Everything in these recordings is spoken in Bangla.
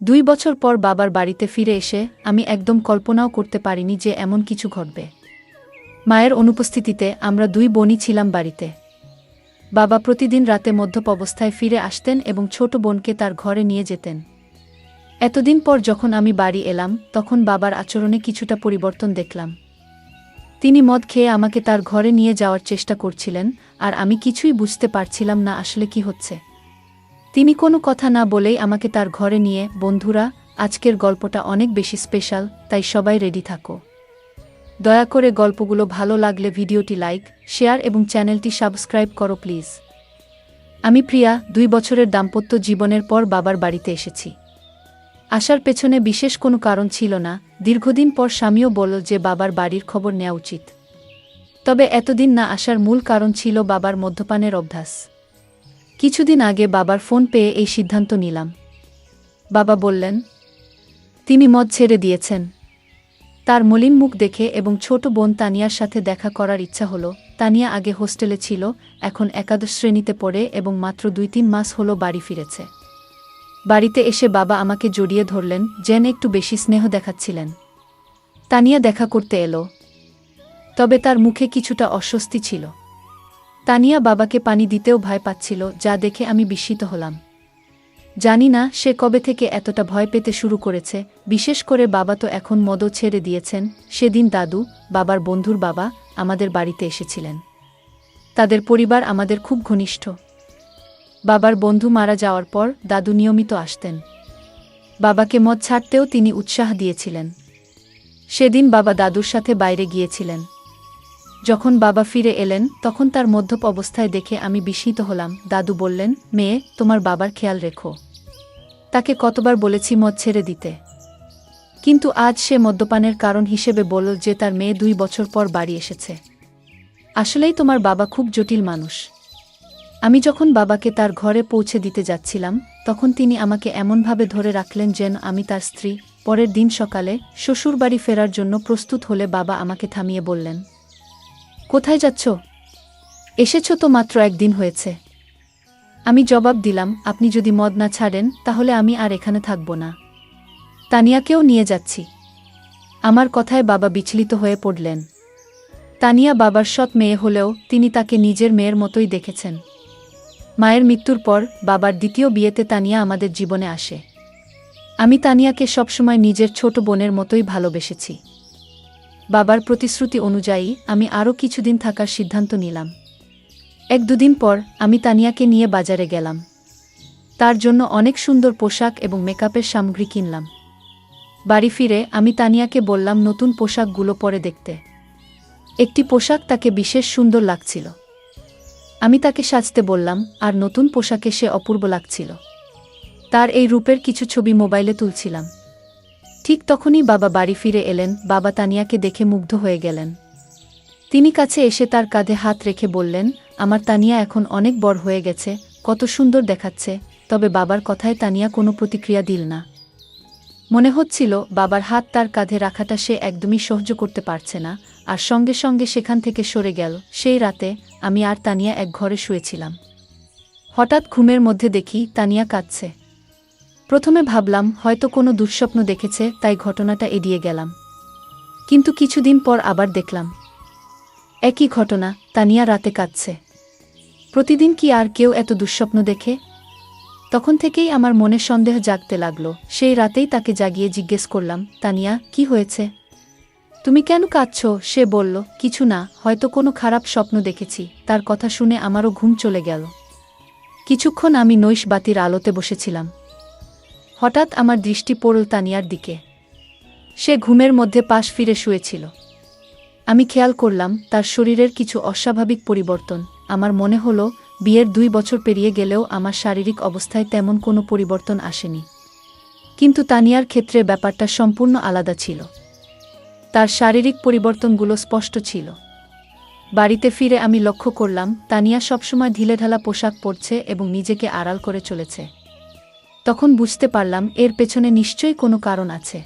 2 বছর পর বাবার বাড়িতে ফিরে এসে আমি একদম কল্পনাও করতে পারিনি যে এমন কিছু ঘটবে। মায়ের অনুপস্থিতিতে আমরা 2 বোনই ছিলাম বাড়িতে। বাবা প্রতিদিন রাতে মদ্যপ অবস্থায় ফিরে আসতেন এবং ছোট বোনকে তার ঘরে নিয়ে যেতেন। এতদিন পর যখন আমি বাড়ি এলাম তখন বাবার আচরণে কিছুটা পরিবর্তন দেখলাম। তিনি মদ খেয়ে আমাকে তার ঘরে নিয়ে যাওয়ার চেষ্টা করছিলেন, আর আমি কিছুই বুঝতে পারছিলাম না আসলে কি হচ্ছে। তিনি কোনো কথা না বলেই আমাকে তার ঘরে নিয়ে। বন্ধুরা, আজকের গল্পটা অনেক বেশি স্পেশাল, তাই সবাই রেডি থাকো। দয়া করে গল্পগুলো ভালো লাগলে ভিডিওটি লাইক, শেয়ার এবং চ্যানেলটি সাবস্ক্রাইব করো প্লিজ। আমি প্রিয়া, 2 বছরের দাম্পত্য জীবনের পর বাবার বাড়িতে এসেছি। আসার পেছনে বিশেষ কোনো কারণ ছিল না। দীর্ঘদিন পর স্বামীও বলল যে বাবার বাড়ির খবর নেওয়া উচিত। তবে এতদিন না আসার মূল কারণ ছিল বাবার মদ্যপানের অভ্যাস। কিছুদিন আগে বাবার ফোন পেয়ে এই সিদ্ধান্ত নিলাম। বাবা বললেন তিনি মদ ছেড়ে দিয়েছেন। তার মলিন মুখ দেখে এবং ছোট বোন তানিয়ার সাথে দেখা করার ইচ্ছা হলো। তানিয়া আগে হোস্টেলে ছিল, এখন একাদশ শ্রেণীতে পড়ে এবং মাত্র 2-3 মাস হলো বাড়ি ফিরেছে। বাড়িতে এসে বাবা আমাকে জড়িয়ে ধরলেন, যেন একটু বেশি স্নেহ দেখাচ্ছিলেন। তানিয়া দেখা করতে এলো, তবে তার মুখে কিছুটা অস্বস্তি ছিল। তানিয়া বাবাকে পানি দিতেও ভয় পাচ্ছিল, যা দেখে আমি বিস্মিত হলাম। জানি না সে কবে থেকে এতটা ভয় পেতে শুরু করেছে, বিশেষ করে বাবা তো এখন মদও ছেড়ে দিয়েছেন। সেদিন দাদু, বাবার বন্ধুর বাবা, আমাদের বাড়িতে এসেছিলেন। তাদের পরিবার আমাদের খুব ঘনিষ্ঠ। বাবার বন্ধু মারা যাওয়ার পর দাদু নিয়মিত আসতেন। বাবাকে মদ ছাড়তেও তিনি উৎসাহ দিয়েছিলেন। সেদিন বাবা দাদুর সাথে বাইরে গিয়েছিলেন। যখন বাবা ফিরে এলেন তখন তার মদ্যপ অবস্থায় দেখে আমি বিস্মিত হলাম। দাদু বললেন, মেয়ে, তোমার বাবার খেয়াল রেখো। তাকে কতবার বলেছি মদ ছেড়ে দিতে, কিন্তু আজ সে মদ্যপানের কারণ হিসেবে বলল যে তার মেয়ে 2 বছর পর বাড়ি এসেছে। আসলেই তোমার বাবা খুব জটিল মানুষ। আমি যখন বাবাকে তার ঘরে পৌঁছে দিতে যাচ্ছিলাম তখন তিনি আমাকে এমনভাবে ধরে রাখলেন যেন আমি তার স্ত্রী। পরের দিন সকালে শ্বশুরবাড়ি ফেরার জন্য প্রস্তুত হলে বাবা আমাকে থামিয়ে বললেন, কোথায় যাচ্ছ? এসেছ তো মাত্র 1 দিন হয়েছে। আমি জবাব দিলাম, আপনি যদি মদ না ছাড়েন তাহলে আমি আর এখানে থাকব না। তানিয়াকেও নিয়ে যাচ্ছি। আমার কথায় বাবা বিচলিত হয়ে পড়লেন। তানিয়া বাবার সৎ মেয়ে হলেও তিনি তাকে নিজের মেয়ের মতোই দেখেছেন। মায়ের মৃত্যুর পর বাবার দ্বিতীয় বিয়েতে তানিয়া আমাদের জীবনে আসে। আমি তানিয়াকে সবসময় নিজের ছোট বোনের মতোই ভালোবেসেছি। বাবার প্রতিশ্রুতি অনুযায়ী আমি আরও কিছুদিন থাকার সিদ্ধান্ত নিলাম। 1-2 দিন পর আমি তানিয়াকে নিয়ে বাজারে গেলাম। তার জন্য অনেক সুন্দর পোশাক এবং মেকআপের সামগ্রী কিনলাম। বাড়ি ফিরে আমি তানিয়াকে বললাম নতুন পোশাকগুলো পরে দেখতে। একটি পোশাক তাকে বিশেষ সুন্দর লাগছিল। আমি তাকে সাজতে বললাম, আর নতুন পোশাকে সে অপূর্ব লাগছিল। তার এই রূপের কিছু ছবি মোবাইলে তুলছিলাম। ঠিক তখনই বাবা বাড়ি ফিরে এলেন। বাবা তানিয়াকে দেখে মুগ্ধ হয়ে গেলেন। তিনি কাছে এসে তার কাঁধে হাত রেখে বললেন, আমার তানিয়া এখন অনেক বড় হয়ে গেছে, কত সুন্দর দেখাচ্ছে। তবে বাবার কথায় তানিয়া কোনো প্রতিক্রিয়া দিল না। মনে হচ্ছিল বাবার হাত তার কাঁধে রাখাটা সে একদমই সহ্য করতে পারছে না, আর সঙ্গে সঙ্গে সেখান থেকে সরে গেল। সেই রাতে আমি আর তানিয়া এক ঘরে শুয়েছিলাম। হঠাৎ ঘুমের মধ্যে দেখি তানিয়া কাঁদছে। প্রথমে ভাবলাম হয়তো কোনো দুঃস্বপ্ন দেখেছে, তাই ঘটনাটা এড়িয়ে গেলাম। কিন্তু কিছুদিন পর আবার দেখলাম একই ঘটনা, তানিয়া রাতে কাঁদছে। প্রতিদিন কি আর কেউ এত দুঃস্বপ্ন দেখে? তখন থেকেই আমার মনে সন্দেহ জাগতে লাগলো। সেই রাতেই তাকে জাগিয়ে জিজ্ঞেস করলাম, তানিয়া, কি হয়েছে? তুমি কেন কাঁদছো? সে বলল, কিছু না, হয়তো কোনো খারাপ স্বপ্ন দেখেছি। তার কথা শুনে আমারও ঘুম চলে গেল। কিছুক্ষণ আমি নৈশ বাতির আলোতে বসেছিলাম। হঠাৎ আমার দৃষ্টি পড়ল তানিয়ার দিকে। সে ঘুমের মধ্যে পাশ ফিরে শুয়েছিল। আমি খেয়াল করলাম তার শরীরের কিছু অস্বাভাবিক পরিবর্তন। আমার মনে হলো বিয়ের 2 বছর পেরিয়ে গেলেও আমার শারীরিক অবস্থায় তেমন কোনো পরিবর্তন আসেনি। কিন্তু তানিয়ার ক্ষেত্রে ব্যাপারটা সম্পূর্ণ আলাদা ছিল। তার শারীরিক পরিবর্তনগুলো স্পষ্ট ছিল। বাড়িতে ফিরে আমি লক্ষ্য করলাম তানিয়া সবসময় ঢিলেঢালা পোশাক পরছে এবং নিজেকে আড়াল করে চলেছে। তখন বুঝতে পারলাম এর পেছনে নিশ্চয়ই কোনো কারণ আছে।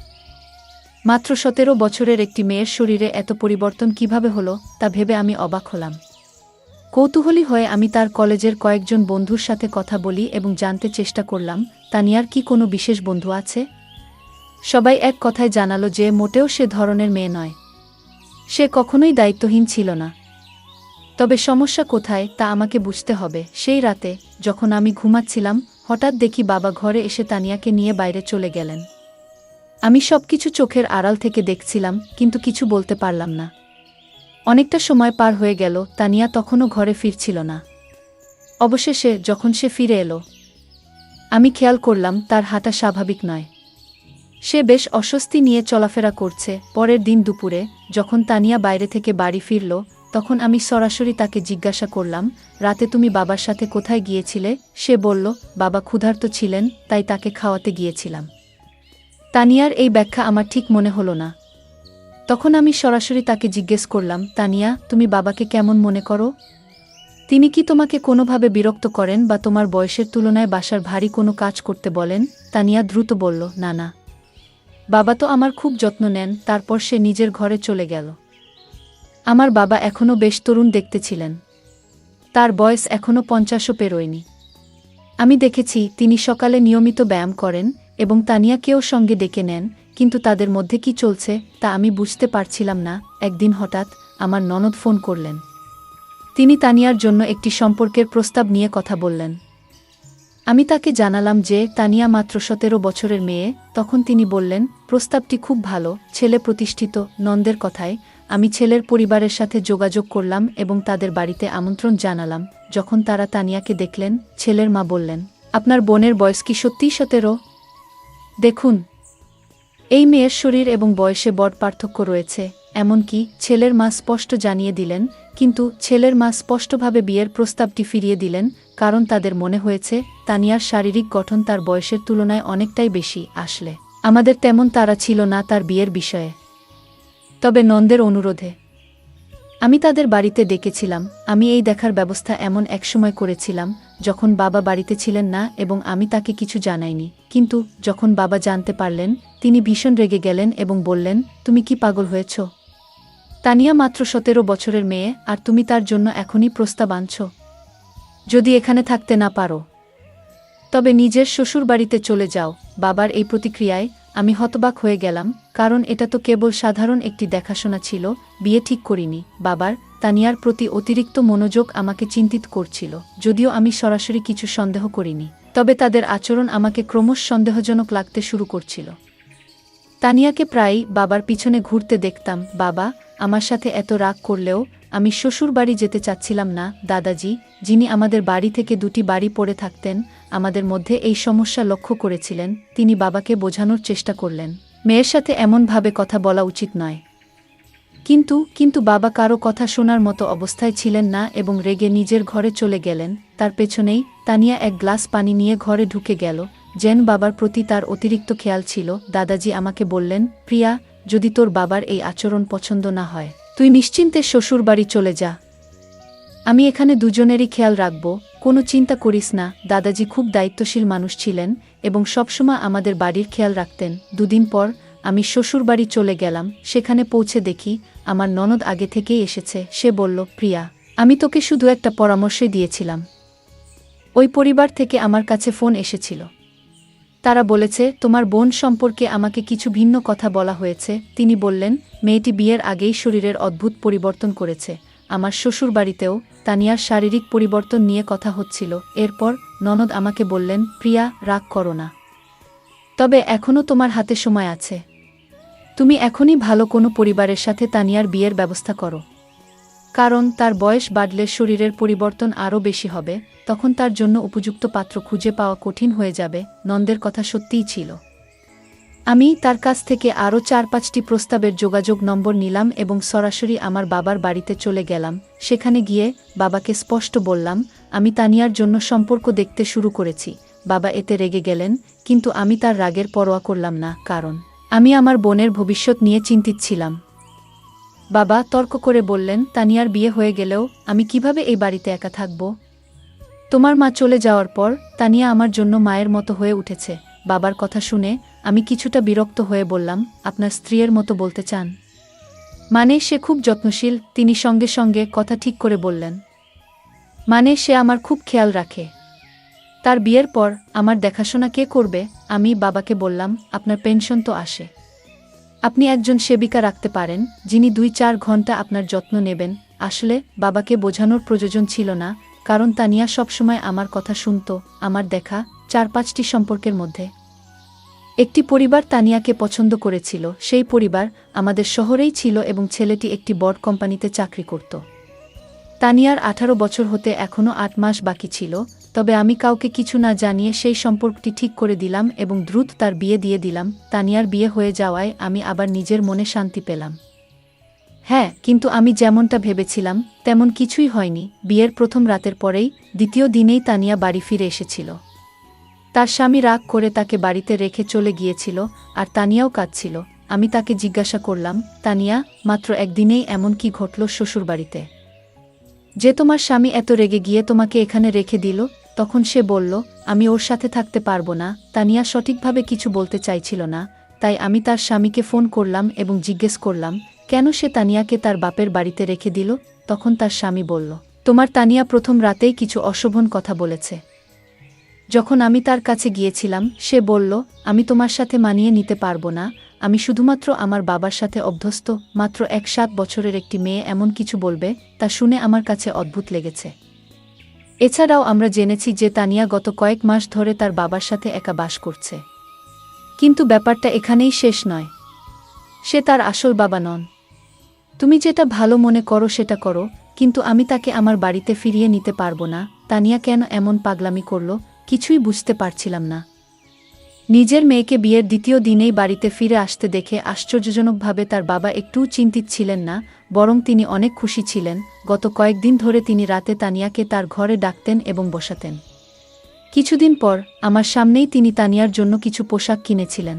মাত্র 17 বছরের একটি মেয়ের শরীরে এত পরিবর্তন কিভাবে হলো তা ভেবে আমি অবাক হলাম। কৌতূহলী হয়ে আমি তার কলেজের কয়েকজন বন্ধুর সাথে কথা বলি এবং জানতে চেষ্টা করলাম তানিয়ার কি কোনো বিশেষ বন্ধু আছে। সবাই এক কথায় জানালো যে মোটেও সে ধরনের মেয়ে নয়। সে কখনোই দায়িত্বহীন ছিল না। তবে সমস্যা কোথায় তা আমাকে বুঝতে হবে। সেই রাতে যখন আমি ঘুমাচ্ছিলাম, হঠাৎ দেখি বাবা ঘরে এসে তানিয়াকে নিয়ে বাইরে চলে গেলেন। আমি সবকিছু চোখের আড়াল থেকে দেখছিলাম, কিন্তু কিছু বলতে পারলাম না। অনেকটা সময় পার হয়ে গেল, তানিয়া তখনও ঘরে ফিরছিল না। অবশেষে যখন সে ফিরে এলো, আমি খেয়াল করলাম তার হাঁটা স্বাভাবিক নয়। সে বেশ অস্বস্তি নিয়ে চলাফেরা করছে। পরের দিন দুপুরে যখন তানিয়া বাইরে থেকে বাড়ি ফিরল, তখন আমি সরাসরি তাকে জিজ্ঞাসা করলাম, রাতে তুমি বাবার সাথে কোথায় গিয়েছিলে? সে বলল, বাবা ক্ষুধার্ত ছিলেন, তাই তাকে খাওয়াতে গিয়েছিলাম। তানিয়ার এই ব্যাখ্যা আমার ঠিক মনে হলো না। তখন আমি সরাসরি তাকে জিজ্ঞেস করলাম, তানিয়া, তুমি বাবাকে কেমন মনে করো? তিনি কি তোমাকে কোনোভাবে বিরক্ত করেন বা তোমার বয়সের তুলনায় বাসার ভারী কোনো কাজ করতে বলেন? তানিয়া দ্রুত বলল, না না, বাবা তো আমার খুব যত্ন নেন। তারপর সে নিজের ঘরে চলে গেল। আমার বাবা এখনও বেশ তরুণ দেখতে ছিলেন। তার বয়স এখনও 50ও পেরোয়নি। আমি দেখেছি তিনি সকালে নিয়মিত ব্যায়াম করেন এবং তানিয়াকেও সঙ্গে ডেকে নেন, কিন্তু তাদের মধ্যে কি চলছে তা আমি বুঝতে পারছিলাম না। একদিন হঠাৎ আমার ননদ ফোন করলেন। তিনি তানিয়ার জন্য একটি সম্পর্কের প্রস্তাব নিয়ে কথা বললেন। আমি তাকে জানালাম যে তানিয়া মাত্র 17 বছরের মেয়ে। তখন তিনি বললেন, প্রস্তাবটি খুব ভালো, ছেলে প্রতিষ্ঠিত। নন্দের কথায় আমি ছেলের পরিবারের সাথে যোগাযোগ করলাম এবং তাদের বাড়িতে আমন্ত্রণ জানালাম। যখন তারা তানিয়াকে দেখলেন, ছেলের মা বললেন, আপনার বোনের বয়স কি সত্যিই 17? দেখুন, এই মেয়ের শরীর এবং বয়সে বড় পার্থক্য রয়েছে। এমনকি ছেলের মা স্পষ্ট জানিয়ে দিলেন, কিন্তু ছেলের মা স্পষ্টভাবে বিয়ের প্রস্তাবটি ফিরিয়ে দিলেন, কারণ তাদের মনে হয়েছে তানিয়ার শারীরিক গঠন তার বয়সের তুলনায় অনেকটাই বেশি। আসলে আমাদের তেমন তাড়া ছিল না তার বিয়ের বিষয়ে। তবে নন্দের অনুরোধে আমি তাদের বাড়িতে ডেকেছিলাম। আমি এই দেখার ব্যবস্থা এমন একসময় করেছিলাম যখন বাবা বাড়িতে ছিলেন না এবং আমি তাকে কিছু জানাইনি। কিন্তু যখন বাবা জানতে পারলেন, তিনি ভীষণ রেগে গেলেন এবং বললেন, তুমি কি পাগল হয়েছ? তানিয়া মাত্র 17 বছরের মেয়ে, আর তুমি তার জন্য এখনই প্রস্তাব আনছ? যদি এখানে থাকতে না পারো, তবে নিজের শ্বশুর বাড়িতে চলে যাও। বাবার এই প্রতিক্রিয়ায় আমি হতবাক হয়ে গেলাম, কারণ এটা তো কেবল সাধারণ একটি দেখাশোনা ছিল, বিয়ে ঠিক করিনি। বাবার তানিয়ার প্রতি অতিরিক্ত মনোযোগ আমাকে চিন্তিত করছিল। যদিও আমি সরাসরি কিছু সন্দেহ করিনি, তবে তাদের আচরণ আমাকে ক্রমশ সন্দেহজনক লাগতে শুরু করছিল। তানিয়াকে প্রায়ই বাবার পিছনে ঘুরতে দেখতাম। বাবা আমার সাথে এত রাগ করলেও আমি শ্বশুর বাড়ি যেতে চাচ্ছিলাম না। দাদাজি, যিনি আমাদের বাড়ি থেকে 2টি বাড়ি পড়ে থাকতেন, আমাদের মধ্যে এই সমস্যা লক্ষ্য করেছিলেন। তিনি বাবাকে বোঝানোর চেষ্টা করলেন, মেয়ের সাথে এমনভাবে কথা বলা উচিত নয়। কিন্তু বাবা কারো কথা শোনার মতো অবস্থায় ছিলেন না এবং রেগে নিজের ঘরে চলে গেলেন। তার পেছনেই তানিয়া এক গ্লাস পানি নিয়ে ঘরে ঢুকে গেল, যেন বাবার প্রতি তার অতিরিক্ত খেয়াল ছিল। দাদাজি আমাকে বললেন, প্রিয়া, যদি তোর বাবার এই আচরণ পছন্দ না হয়, তুই নিশ্চিন্তে শ্বশুর বাড়ি চলে যা। আমি এখানে দুজনেরই খেয়াল রাখব, কোনো চিন্তা করিস না। দাদাজি খুব দায়িত্বশীল মানুষ ছিলেন এবং সবসময় আমাদের বাড়ির খেয়াল রাখতেন। 2 দিন পর আমি শ্বশুর বাড়ি চলে গেলাম। সেখানে পৌঁছে দেখি আমার ননদ আগে থেকেই এসেছে। সে বলল, প্রিয়া, আমি তোকে শুধু একটা পরামর্শই দিয়েছিলাম। ওই পরিবার থেকে আমার কাছে ফোন এসেছিল। তারা বলেছে তোমার বোন সম্পর্কে আমাকে কিছু ভিন্ন কথা বলা হয়েছে। তিনি বললেন, মেয়েটি বিয়ের আগেই শরীরের অদ্ভুত পরিবর্তন করেছে। আমার শ্বশুর বাড়িতেও তানিয়ার শারীরিক পরিবর্তন নিয়ে কথা হচ্ছিল। এরপর ননদ আমাকে বললেন, প্রিয়া, রাগ করো না, তবে এখনও তোমার হাতে সময় আছে। তুমি এখনই ভালো কোনো পরিবারের সাথে তানিয়ার বিয়ের ব্যবস্থা করো, কারণ তার বয়স বাড়লে শরীরের পরিবর্তন আরও বেশি হবে। তখন তার জন্য উপযুক্ত পাত্র খুঁজে পাওয়া কঠিন হয়ে যাবে। নন্দের কথা সত্যিই ছিল। আমি তার কাছ থেকে আরও 4-5টি প্রস্তাবের যোগাযোগ নম্বর নিলাম এবং সরাসরি আমার বাবার বাড়িতে চলে গেলাম। সেখানে গিয়ে বাবাকে স্পষ্ট বললাম, আমি তানিয়ার জন্য সম্পর্ক দেখতে শুরু করেছি। বাবা এতে রেগে গেলেন, কিন্তু আমি তার রাগের পরোয়া করলাম না, কারণ আমি আমার বোনের ভবিষ্যৎ নিয়ে চিন্তিত ছিলাম। বাবা তর্ক করে বললেন, তানিয়ার বিয়ে হয়ে গেলেও আমি কিভাবে এই বাড়িতে একা থাকব? তোমার মা চলে যাওয়ার পর তানিয়া আমার জন্য মায়ের মতো হয়ে উঠেছে। বাবার কথা শুনে আমি কিছুটা বিরক্ত হয়ে বললাম, আপনার স্ত্রীর মতো বলতে চান? মানে সে খুব যত্নশীল। তিনি সঙ্গে সঙ্গে কথা ঠিক করে বললেন, মানে সে আমার খুব খেয়াল রাখে। তার বিয়ের পর আমার দেখাশোনা কে করবে? আমি বাবাকে বললাম, আপনার পেনশন তো আসে, আপনি একজন সেবিকা রাখতে পারেন যিনি 2-4 ঘন্টা আপনার যত্ন নেবেন। আসলে বাবাকে বোঝানোর প্রয়োজন ছিল না, কারণ তানিয়া সবসময় আমার কথা শুনত। আমার দেখা 4-5টি সম্পর্কের মধ্যে একটি পরিবার তানিয়াকে পছন্দ করেছিল। সেই পরিবার আমাদের শহরেই ছিল এবং ছেলেটি একটি বড় কোম্পানিতে চাকরি করত। তানিয়ার 18 বছর হতে এখনও 8 মাস বাকি ছিল, তবে আমি কাউকে কিছু না জানিয়ে সেই সম্পর্কটি ঠিক করে দিলাম এবং দ্রুত তার বিয়ে দিয়ে দিলাম। তানিয়ার বিয়ে হয়ে যাওয়ায় আমি আবার নিজের মনে শান্তি পেলাম। হ্যাঁ, কিন্তু আমি যেমনটা ভেবেছিলাম তেমন কিছুই হয়নি। বিয়ের প্রথম রাতের পরেই দ্বিতীয় দিনেই তানিয়া বাড়ি ফিরে এসেছিল। তার স্বামী রাগ করে তাকে বাড়িতে রেখে চলে গিয়েছিল, আর তানিয়াও কাঁদছিল। আমি তাকে জিজ্ঞাসা করলাম, তানিয়া, মাত্র একদিনেই এমন কি ঘটল শ্বশুরবাড়িতে যে তোমার স্বামী এত রেগে গিয়ে তোমাকে এখানে রেখে দিল? তখন সে বলল, আমি ওর সাথে থাকতে পারবো না। তানিয়া সঠিকভাবে কিছু বলতে চাইছিল না, তাই আমি তার স্বামীকে ফোন করলাম এবং জিজ্ঞেস করলাম কেন সে তানিয়াকে তার বাপের বাড়িতে রেখে দিল। তখন তার স্বামী বলল, তোমার তানিয়া প্রথম রাতেই কিছু অশোভন কথা বলেছে। যখন আমি তার কাছে গিয়েছিলাম সে বলল, আমি তোমার সাথে মানিয়ে নিতে পারবো না, আমি শুধুমাত্র আমার বাবার সাথে অভ্যস্ত। মাত্র 7 বছরের একটি মেয়ে এমন কিছু বলবে, তা শুনে আমার কাছে অদ্ভুত লেগেছে। এছাড়াও আমরা জেনেছি যে তানিয়া গত কয়েক মাস ধরে তার বাবার সাথে একা বাস করছে। কিন্তু ব্যাপারটা এখানেই শেষ নয়। সে তার আসল বাবা নন। তুমি যেটা ভালো মনে করো সেটা করো, কিন্তু আমি তাকে আমার বাড়িতে ফিরিয়ে নিতে পারবো না। তানিয়া কেন এমন পাগলামি করল কিছুই বুঝতে পারছিলাম না। নিজের মেয়েকে বিয়ের দ্বিতীয় দিনেই বাড়িতে ফিরে আসতে দেখে আশ্চর্যজনকভাবে তার বাবা একটুও চিন্তিত ছিলেন না, বরং তিনি অনেক খুশি ছিলেন। গত কয়েকদিন ধরে তিনি রাতে তানিয়াকে তার ঘরে ডাকতেন এবং বসাতেন। কিছুদিন পর আমার সামনেই তিনি তানিয়ার জন্য কিছু পোশাক কিনেছিলেন,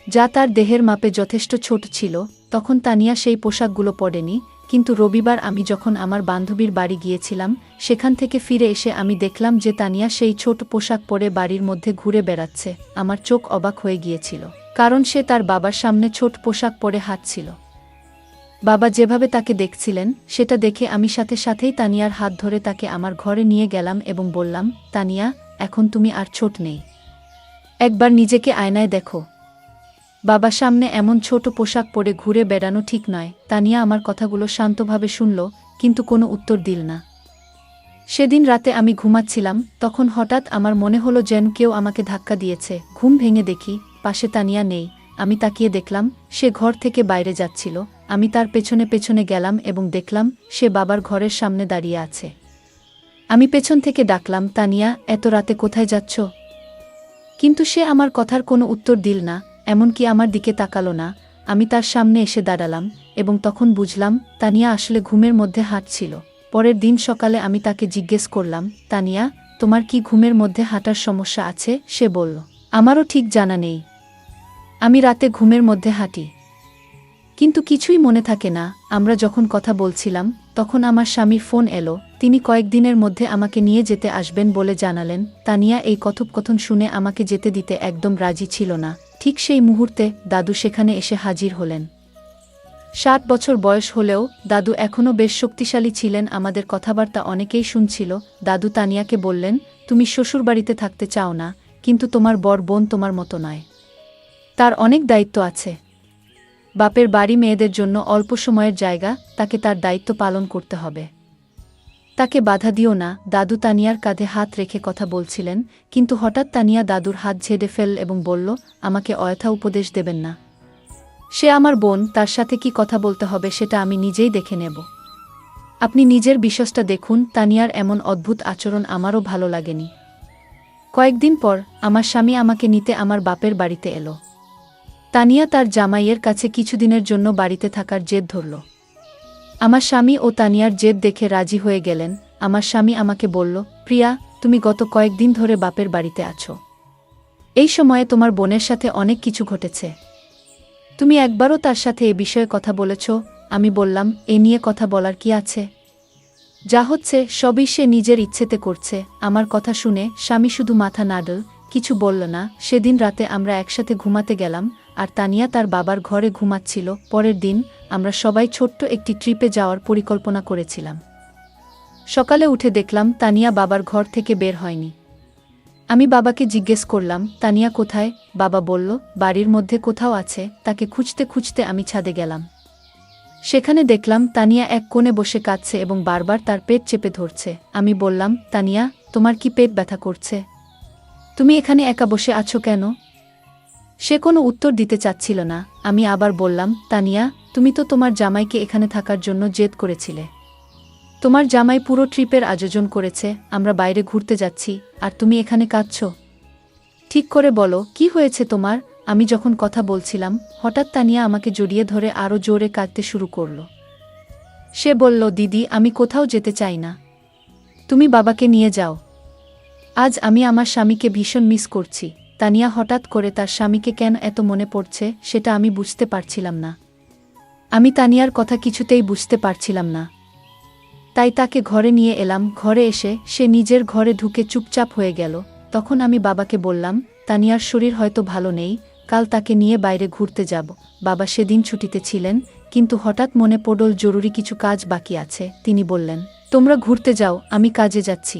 যা তার দেহের মাপে যথেষ্ট ছোট ছিল। তখন তানিয়া সেই পোশাকগুলো পরেনি, কিন্তু রবিবার আমি যখন আমার বান্ধবীর বাড়ি গিয়েছিলাম সেখান থেকে ফিরে এসে আমি দেখলাম যে তানিয়া সেই ছোট পোশাক পরে বাড়ির মধ্যে ঘুরে বেড়াচ্ছে। আমার চোখ অবাক হয়ে গিয়েছিল, কারণ সে তার বাবার সামনে ছোট পোশাক পরে হাঁটছিল। বাবা যেভাবে তাকে দেখছিলেন সেটা দেখে আমি সাথে সাথেই তানিয়ার হাত ধরে তাকে আমার ঘরে নিয়ে গেলাম এবং বললাম, তানিয়া, এখন তুমি আর ছোট নেই, একবার নিজেকে আয়নায় দেখো। বাবার সামনে এমন ছোট পোশাক পরে ঘুরে বেড়ানো ঠিক নয়। তানিয়া আমার কথাগুলো শান্তভাবে শুনল, কিন্তু কোনো উত্তর দিল না। সেদিন রাতে আমি ঘুমাচ্ছিলাম, তখন হঠাৎ আমার মনে হলো যেন কেউ আমাকে ধাক্কা দিয়েছে। ঘুম ভেঙে দেখি পাশে তানিয়া নেই। আমি তাকিয়ে দেখলাম সে ঘর থেকে বাইরে যাচ্ছিল। আমি তার পেছনে পেছনে গেলাম এবং দেখলাম সে বাবার ঘরের সামনে দাঁড়িয়ে আছে। আমি পেছন থেকে ডাকলাম, তানিয়া, এত রাতে কোথায় যাচ্ছ? কিন্তু সে আমার কথার কোনো উত্তর দিল না, এমনকি আমার দিকে তাকালো না। আমি তার সামনে এসে দাঁড়ালাম এবং তখন বুঝলাম তানিয়া আসলে ঘুমের মধ্যে হাঁটছিল। পরের দিন সকালে আমি তাকে জিজ্ঞেস করলাম, তানিয়া, তোমার কি ঘুমের মধ্যে হাঁটার সমস্যা আছে? সে বলল, আমারও ঠিক জানা নেই, আমি রাতে ঘুমের মধ্যে হাঁটি, কিন্তু কিছুই মনে থাকে না। আমরা যখন কথা বলছিলাম তখন আমার স্বামীর ফোন এলো। তিনি কয়েকদিনের মধ্যে আমাকে নিয়ে যেতে আসবেন বলে জানালেন। তানিয়া এই কথোপকথন শুনে আমাকে যেতে দিতে একদম রাজি ছিল না। ঠিক সেই মুহূর্তে দাদু সেখানে এসে হাজির হলেন। 7 বছর বয়স হলেও দাদু এখনও বেশ শক্তিশালী ছিলেন। আমাদের কথাবার্তা অনেকেই শুনছিল। দাদু তানিয়াকে বললেন, তুমি শ্বশুরবাড়িতে থাকতে চাও না, কিন্তু তোমার বড় বোন তোমার মতো নয়, তার অনেক দায়িত্ব আছে। বাপের বাড়ি মেয়েদের জন্য অল্প সময়ের জায়গা, তাকে তার দায়িত্ব পালন করতে হবে, তাকে বাধা দিও না। দাদু তানিয়ার কাঁধে হাত রেখে কথা বলছিলেন, কিন্তু হঠাৎ তানিয়া দাদুর হাত ঝেড়ে ফেল এবং বলল, আমাকে অযথা উপদেশ দেবেন না, সে আমার বোন, তার সাথে কি কথা বলতে হবে সেটা আমি নিজেই দেখে নেব। আপনি নিজের বিশ্বাসটা দেখুন। তানিয়ার এমন অদ্ভুত আচরণ আমারও ভালো লাগেনি। কয়েকদিন পর আমার স্বামী আমাকে নিতে আমার বাপের বাড়িতে এলো। তানিয়া তার জামাইয়ের কাছে কিছুদিনের জন্য বাড়িতে থাকার জেদ ধরল। আমার স্বামী ও তানিয়ার জেদ দেখে রাজি হয়ে গেলেন। আমার স্বামী আমাকে বলল, প্রিয়া, তুমি গত কয়েকদিন ধরে বাপের বাড়িতে আছো। এই সময়ে তোমার বোনের সাথে অনেক কিছু ঘটেছে। তুমি একবারও তার সাথে এ বিষয়ে কথা বলেছ? আমি বললাম, এ নিয়ে কথা বলার কি আছে? যা হচ্ছে সবই সে নিজের ইচ্ছেতে করছে। আমার কথা শুনে স্বামী শুধু মাথা নাড়ল, কিছু বলল না। সেদিন রাতে আমরা একসাথে ঘুমাতে গেলাম, আর তানিয়া তার বাবার ঘরে ঘুমাচ্ছিল। পরের দিন আমরা সবাই ছোট্ট একটি ট্রিপে যাওয়ার পরিকল্পনা করেছিলাম। সকালে উঠে দেখলাম তানিয়া বাবার ঘর থেকে বের হয়নি। আমি বাবাকে জিজ্ঞেস করলাম, তানিয়া কোথায়? বাবা বলল, বাড়ির মধ্যে কোথাও আছে। তাকে খুঁজতে খুঁজতে আমি ছাদে গেলাম। সেখানে দেখলাম তানিয়া এক কোণে বসে কাঁদছে এবং বারবার তার পেট চেপে ধরছে। আমি বললাম, তানিয়া, তোমার কি পেট ব্যথা করছে? তুমি এখানে একা বসে আছো কেন? সে কোনো উত্তর দিতে চাচ্ছিল না। আমি আবার বললাম, তানিয়া, তুমি তো তোমার জামাইকে এখানে থাকার জন্য জেদ করেছিলে। তোমার জামাই পুরো ট্রিপের আয়োজন করেছে, আমরা বাইরে ঘুরতে যাচ্ছি, আর তুমি এখানে কাঁদছো। ঠিক করে বলো, কি হয়েছে তোমার? আমি যখন কথা বলছিলাম, হঠাৎ তানিয়া আমাকে জড়িয়ে ধরে আরও জোরে কাঁদতে শুরু করল। সে বলল, দিদি, আমি কোথাও যেতে চাই না। তুমি বাবাকে নিয়ে যাও। আজ আমি আমার স্বামীকে ভীষণ মিস করছি। তানিয়া হঠাৎ করে তার স্বামীকে কেন এত মনে পড়ছে সেটা আমি বুঝতে পারছিলাম না। আমি তানিয়ার কথা কিছুতেই বুঝতে পারছিলাম না। তাই তাকে ঘরে নিয়ে এলাম। ঘরে এসে সে নিজের ঘরে ঢুকে চুপচাপ হয়ে গেল। তখন আমি বাবাকে বললাম, তানিয়ার শরীর হয়তো ভালো নেই, কাল তাকে নিয়ে বাইরে ঘুরতে যাব। বাবা সেদিন ছুটিতে ছিলেন, কিন্তু হঠাৎ মনে পড়ল জরুরি কিছু কাজ বাকি আছে। তিনি বললেন, তোমরা ঘুরতে যাও, আমি কাজে যাচ্ছি।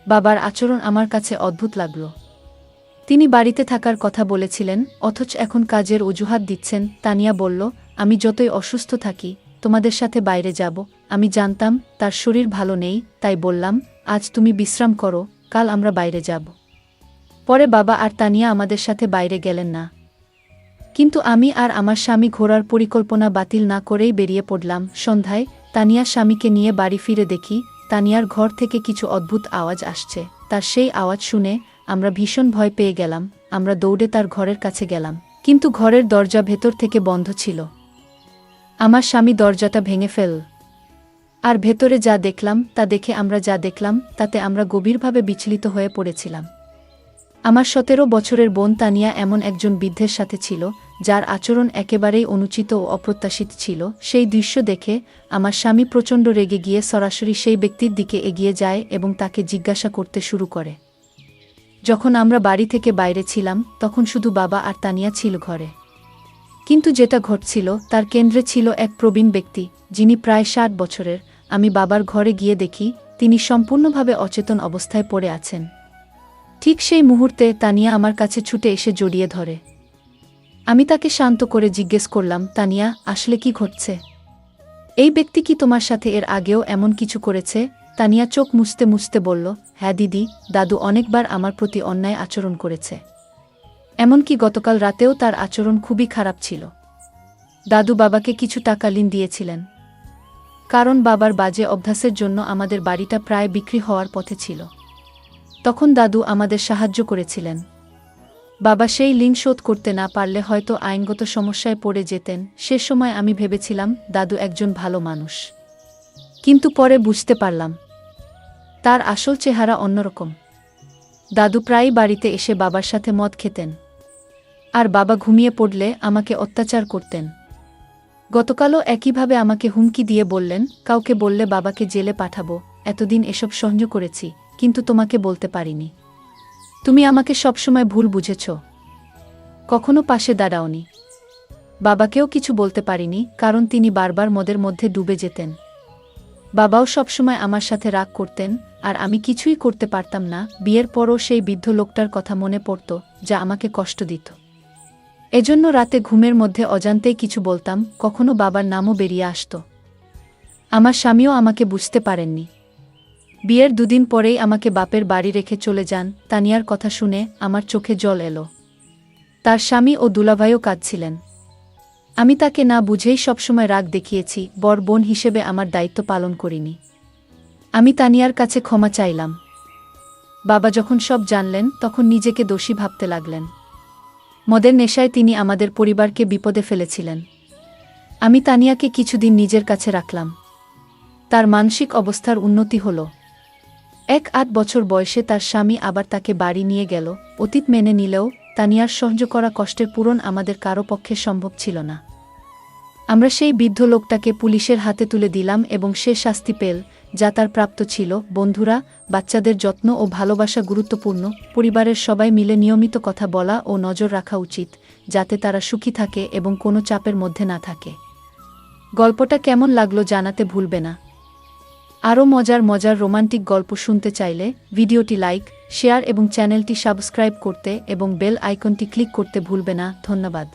বাবার আচরণ আমার কাছে অদ্ভুত লাগল। তিনি বাড়িতে থাকার কথা বলেছিলেন, অথচ এখন কাজের অজুহাত দিচ্ছেন। তানিয়া বলল, আমি যতই অসুস্থ থাকি, তোমাদের সাথে বাইরে যাব। আমি জানতাম তার শরীর ভালো নেই, তাই বললাম, আজ তুমি বিশ্রাম করো, কাল আমরা বাইরে যাব। পরে বাবা আর তানিয়া আমাদের সাথে বাইরে গেলেন না। কিন্তু আমি আর আমার স্বামী ঘোরার পরিকল্পনা বাতিল না করেই বেরিয়ে পড়লাম। সন্ধ্যায় তানিয়ার স্বামীকে নিয়ে বাড়ি ফিরে দেখি তানিয়ার ঘর থেকে কিছু অদ্ভুত আওয়াজ আসছে। তার সেই আওয়াজ শুনে আমরা ভীষণ ভয় পেয়ে গেলাম। আমরা দৌড়ে তার ঘরের কাছে গেলাম, কিন্তু ঘরের দরজা ভেতর থেকে বন্ধ ছিল। আমার স্বামী দরজাটা ভেঙে ফেল। আর ভেতরে যা দেখলাম তা দেখে আমরা যা দেখলাম তাতে আমরা গভীরভাবে বিচলিত হয়ে পড়েছিলাম। আমার 17 বছরের বোন তানিয়া এমন একজন বৃদ্ধের সাথে ছিল, যার আচরণ একেবারেই অনুচিত ও অপ্রত্যাশিত ছিল। সেই দৃশ্য দেখে আমার স্বামী প্রচণ্ড রেগে গিয়ে সরাসরি সেই ব্যক্তির দিকে এগিয়ে যায় এবং তাকে জিজ্ঞাসা করতে শুরু করে। যখন আমরা বাড়ি থেকে বাইরে ছিলাম, তখন শুধু বাবা আর তানিয়া ছিল ঘরে। কিন্তু যেটা ঘটছিল তার কেন্দ্রে ছিল এক প্রবীণ ব্যক্তি, যিনি প্রায় 60 বছরের। আমি বাবার ঘরে গিয়ে দেখি তিনি সম্পূর্ণভাবে অচেতন অবস্থায় পড়ে আছেন। ঠিক সেই মুহূর্তে তানিয়া আমার কাছে ছুটে এসে জড়িয়ে ধরে। আমি তাকে শান্ত করে জিজ্ঞেস করলাম, তানিয়া, আসলে কি ঘটছে? এই ব্যক্তি কি তোমার সাথে এর আগেও এমন কিছু করেছে? তানিয়া চোখ মুছতে মুছতে বলল, হ্যাঁ দিদি, দাদু অনেকবার আমার প্রতি অন্যায় আচরণ করেছে। এমনকি গতকাল রাতেও তার আচরণ খুবই খারাপ ছিল। দাদু বাবাকে কিছু টাকা ঋণ দিয়েছিলেন, কারণ বাবার বাজে অভ্যাসের জন্য আমাদের বাড়িটা প্রায় বিক্রি হওয়ার পথে ছিল। তখন দাদু আমাদের সাহায্য করেছিলেন। বাবা সেই ঋণ শোধ করতে না পারলে হয়তো আইনগত সমস্যায় পড়ে যেতেন। সে সময় আমি ভেবেছিলাম দাদু একজন ভালো মানুষ, কিন্তু পরে বুঝতে পারলাম তার আসল চেহারা অন্যরকম। দাদু প্রায়ই বাড়িতে এসে বাবার সাথে মদ খেতেন, আর বাবা ঘুমিয়ে পড়লে আমাকে অত্যাচার করতেন। গতকালও একইভাবে আমাকে হুমকি দিয়ে বললেন, কাউকে বললে বাবাকে জেলে পাঠাবো। এতদিন এসব সহ্য করেছি, কিন্তু তোমাকে বলতে পারিনি। তুমি আমাকে সবসময় ভুল বুঝেছ, কখনো পাশে দাঁড়াওনি। বাবাকেও কিছু বলতে পারিনি, কারণ তিনি বারবার মদের মধ্যে ডুবে যেতেন। বাবাও সবসময় আমার সাথে রাগ করতেন, আর আমি কিছুই করতে পারতাম না। বিয়ের পরও সেই বৃদ্ধ লোকটার কথা মনে পড়ত, যা আমাকে কষ্ট দিত। এজন্য রাতে ঘুমের মধ্যে অজান্তেই কিছু বলতাম, কখনো বাবার নামও বেরিয়ে আসত। আমার স্বামীও আমাকে বুঝতে পারেননি। বিয়ের দুদিন পরেই আমাকে বাপের বাড়ি রেখে চলে যান। তানিয়ার কথা শুনে আমার চোখে জল এলো। তার স্বামী ও দুলাভাইও কাঁদছিলেন। আমি তাকে না বুঝেই সবসময় রাগ দেখিয়েছি, বড় বোন হিসেবে আমার দায়িত্ব পালন করিনি। আমি তানিয়ার কাছে ক্ষমা চাইলাম। বাবা যখন সব জানলেন, তখন নিজেকে দোষী ভাবতে লাগলেন। মদের নেশায় তিনি আমাদের পরিবারকে বিপদে ফেলেছিলেন। আমি তানিয়াকে কিছুদিন নিজের কাছে রাখলাম। তার মানসিক অবস্থার উন্নতি হল। 1-8 বছর বয়সে তার স্বামী আবার তাকে বাড়ি নিয়ে গেল। অতীত মেনে নিলেও তানিয়ার সহ্য করা কষ্টের পূরণ আমাদের কারো পক্ষে সম্ভব ছিল না। আমরা সেই বৃদ্ধ লোকটাকে পুলিশের হাতে তুলে দিলাম এবং সে শাস্তি পেল, যা তার প্রাপ্ত ছিল। বন্ধুরা, বাচ্চাদের যত্ন ও ভালোবাসা গুরুত্বপূর্ণ। পরিবারের সবাই মিলে নিয়মিত কথা বলা ও নজর রাখা উচিত, যাতে তারা সুখী থাকে এবং কোনো চাপের মধ্যে না থাকে। গল্পটা কেমন লাগলো জানাতে ভুলবে না। আরও মজার মজার রোমান্টিক গল্প শুনতে চাইলে ভিডিওটি লাইক, শেয়ার এবং চ্যানেলটি সাবস্ক্রাইব করতে এবং বেল আইকনটি ক্লিক করতে ভুলবে না। ধন্যবাদ।